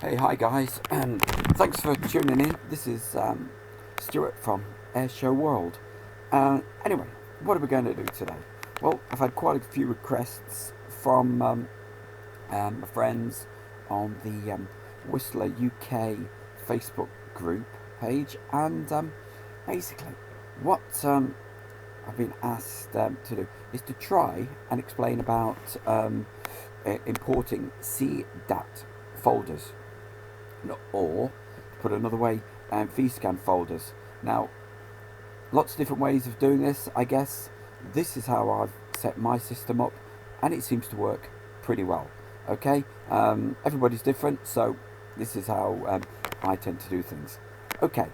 Hey, hi guys, and thanks for tuning in. This is Stuart from Airshow World. Anyway, what are we going to do today? Well, I've had quite a few requests from my friends on the Whistler UK Facebook group page, and basically, what I've been asked to do is to try and explain about importing Cdat folders, or to put it another way, vScan folders. Now, lots of different ways of doing this, I guess. This is how I've set my system up, and it seems to work pretty well. Okay, everybody's different, so this is how I tend to do things. Okay,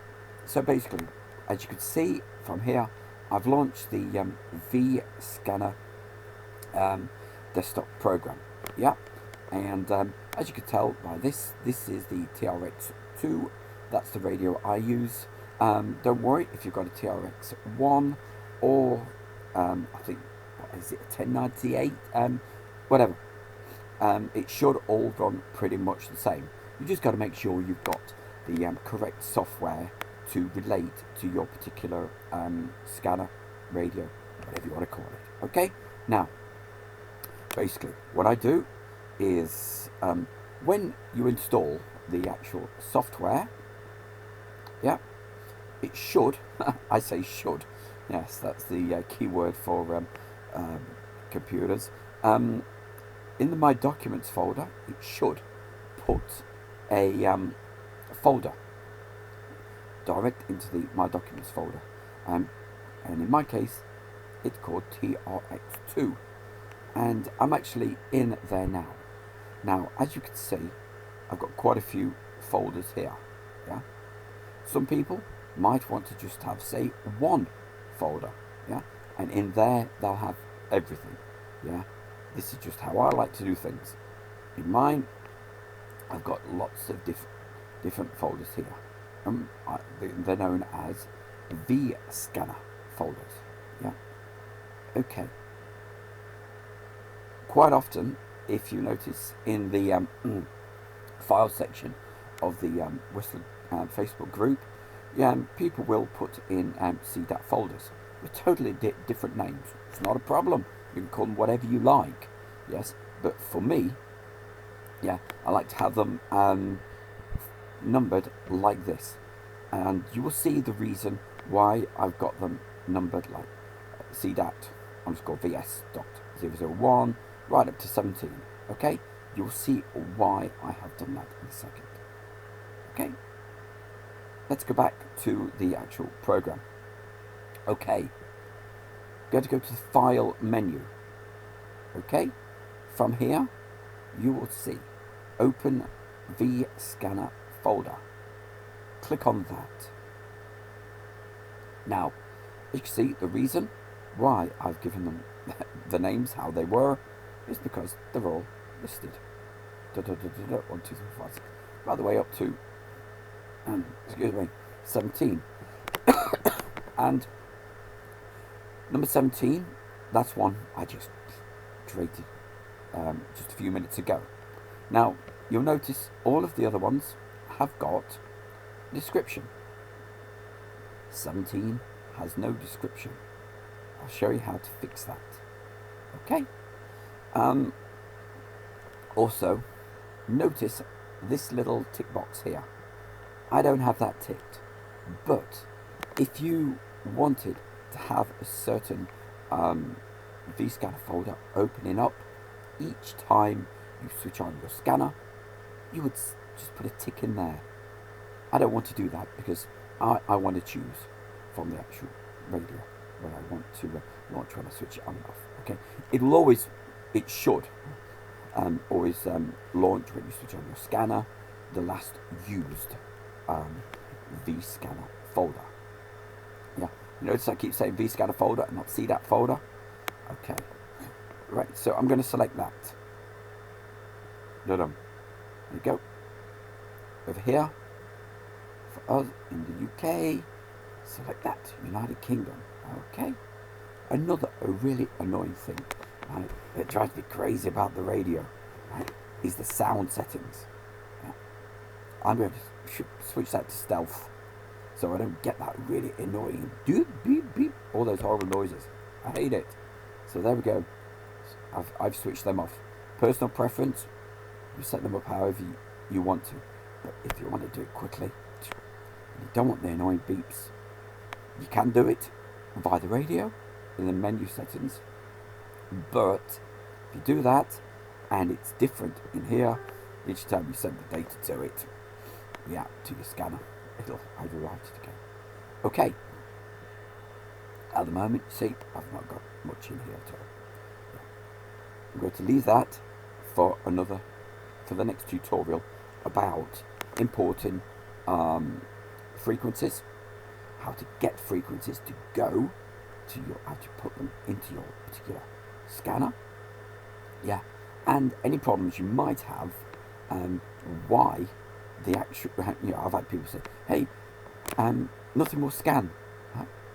so basically, as you can see from here, I've launched the vScanner desktop program. Yeah, and as you can tell by this is the TRX-2. That's the radio I use. Don't worry if you've got a TRX-1 or I think, what is it, a 1098, whatever. It should all run pretty much the same. You just got to make sure you've got the correct software to relate to your particular scanner, radio, whatever you want to call it. Okay, now basically what I do is when you install the actual software, yeah, it should, I say should, yes, that's the key word for computers. In the My Documents folder, it should put a folder direct into the My Documents folder. And in my case, it's called TRX-2. And I'm actually in there now. Now, as you can see, I've got quite a few folders here. Yeah. Some people might want to just have, say, one folder. Yeah. And in there, they'll have everything. Yeah. This is just how I like to do things. In mine, I've got lots of different folders here. They're known as vScanner folders. Yeah. Okay. Quite often, if you notice in the file section of the Whistler Facebook group, people will put in Cdat folders with totally different names. It's not a problem. You can call them whatever you like. Yes, but for me, I like to have them numbered like this, and you will see the reason why I've got them numbered like Cdat_VS.001 right up to 17. Okay, you'll see why I have done that in a second. Okay, let's go back to the actual program. Okay, going to go to the File menu. Okay, from here you will see Open vScanner folder. Click on that. Now, as you can see, the reason why I've given them the names how they were is because they're all listed. 1, 2, 3, 4, 5, 6. By the way, up to 17. And number 17, that's one I just created just a few minutes ago. Now, you'll notice all of the other ones have got a description. 17 has no description. I'll show you how to fix that. Okay. Also, notice this little tick box here. I don't have that ticked, but if you wanted to have a certain vScanner folder opening up each time you switch on your scanner, you would just put a tick in there. I don't want to do that because I want to choose from the actual radio what I want to launch when I switch it on and off. Okay, it should always launch when you switch on your scanner the last used vScanner folder. Yeah, you notice I keep saying vScanner folder and not Cdat folder. Okay, right, so I'm going to select that. There you go. Over here, for us in the UK, select that, United Kingdom. Okay. Another really annoying thing, right, that drives me crazy about the radio, right, is the sound settings. Yeah. I'm going to switch that to stealth, so I don't get that really annoying doop, beep, beep, all those horrible noises. I hate it. So there we go. I've switched them off. Personal preference, you set them up however you want to. But if you want to do it quickly, and you don't want the annoying beeps, you can do it via the radio in the menu settings. But if you do that, and it's different in here, each time you send the data to it, to your scanner, it'll overwrite it again. Okay. At the moment, see, I've not got much in here at all. I'm going to leave that for the next tutorial about importing frequencies, how to get frequencies to go to how to put them into your particular scanner, and any problems you might have, why the actual, I've had people say, hey, nothing will scan.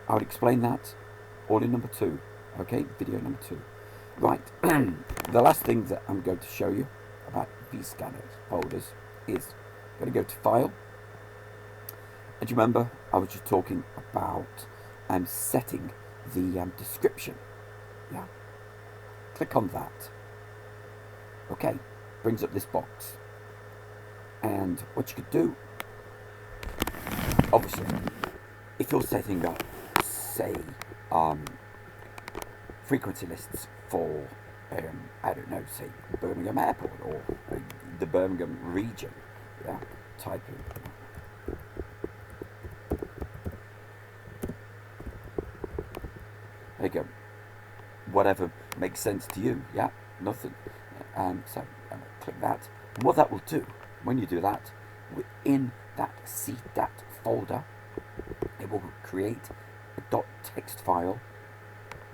I would explain that all in number 2, okay, video number 2. Right, the last thing that I'm going to show you about vScanner folders is I'm going to go to File. And you remember I was just talking about setting the description. Click on that. Okay, brings up this box. And what you could do, obviously, if you're setting up, say, frequency lists for, I don't know, say Birmingham Airport or the Birmingham region, type in. There you go. Whatever makes sense to you, nothing. So click that. And what that will do, when you do that, within that Cdat folder, it will create a .text file,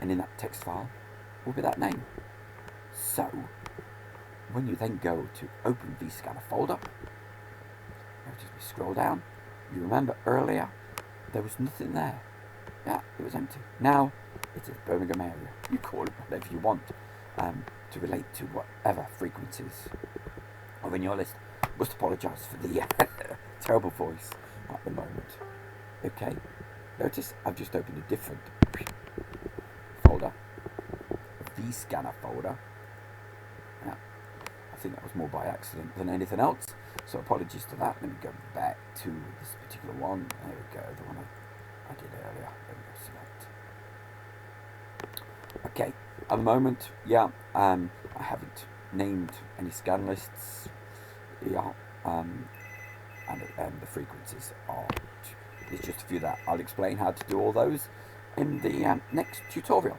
and in that text file will be that name. So when you then go to open vScanner folder, notice we scroll down, you remember earlier there was nothing there. It was empty. Now it is Birmingham area. You call it whatever you want, to relate to whatever frequencies are in your list. Must apologise for the terrible voice at the moment. Okay, notice I've just opened a different folder, a vScanner folder. I think that was more by accident than anything else, so apologies to that. Let me go back to this particular one. There we go, the one I did earlier. There we go, select. Okay, at the moment, I haven't named any scan lists. And the frequencies are, there's just a few that I'll explain how to do all those in the next tutorial.